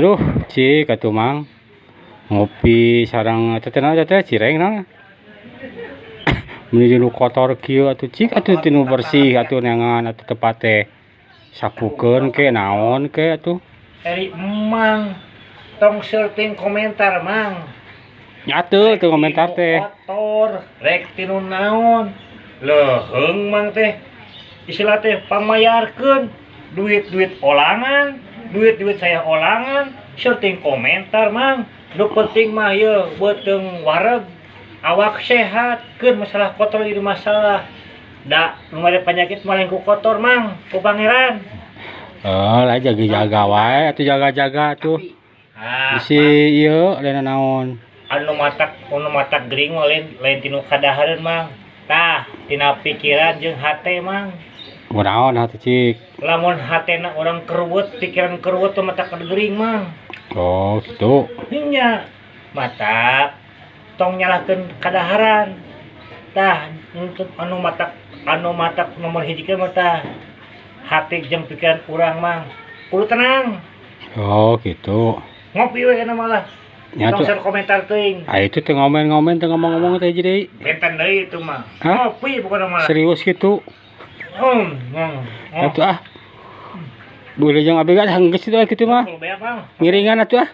Aduh, cik atuh mang. Ngopi sareng teh aja teh cireng nah. Menuju nu kotor kieu atuh cik atuh tinu bersih atuh neangan atuh tepat teh. Sapukeun ke naon ke atuh. Eri emang tong searching komentar mang. Nyateu teu komentar teh. Kotor, rek tinu naon. Leheung mang teh. Istilah teh pamayarkeun duit-duit olangan, duit-duit saya olangan, searching komentar mang. Nu penting mah ye beuteung wareg, awak sehat, keun masalah kotor itu masalah. Da nu ada penyakit malah ku kotor mang, ku pangeran. Lah jaga-jaga wae atuh jaga-jaga tuh. Bisi ieu lain naon. Anu matak gering mah lain tinu kadahareun mang. Tah, tina pikiran jeung hate mang. Kunaon hati cik? Lamun hatena orang keruwet, pikiran keruwet tuh matak gering mang. Oh, gitu. Nya matak tong nyalahkeun kadaharan. Tah, anu matak nomor hiji ke mah tah. Hati jeung pikiran urang mang kudu tenang. Oh, gitu. Ngopi we kana malah. Nya tuh. Share komentar teuing. Ah itu teh ngomen-ngomen teh ngomong-ngomong teh jadi. Benten deui itu mah. Hah? Ngopi bukan malah. Serius gitu. Atuh ah. Boleh jeung abdi geus kitu mah. Ngiringan atuh ah.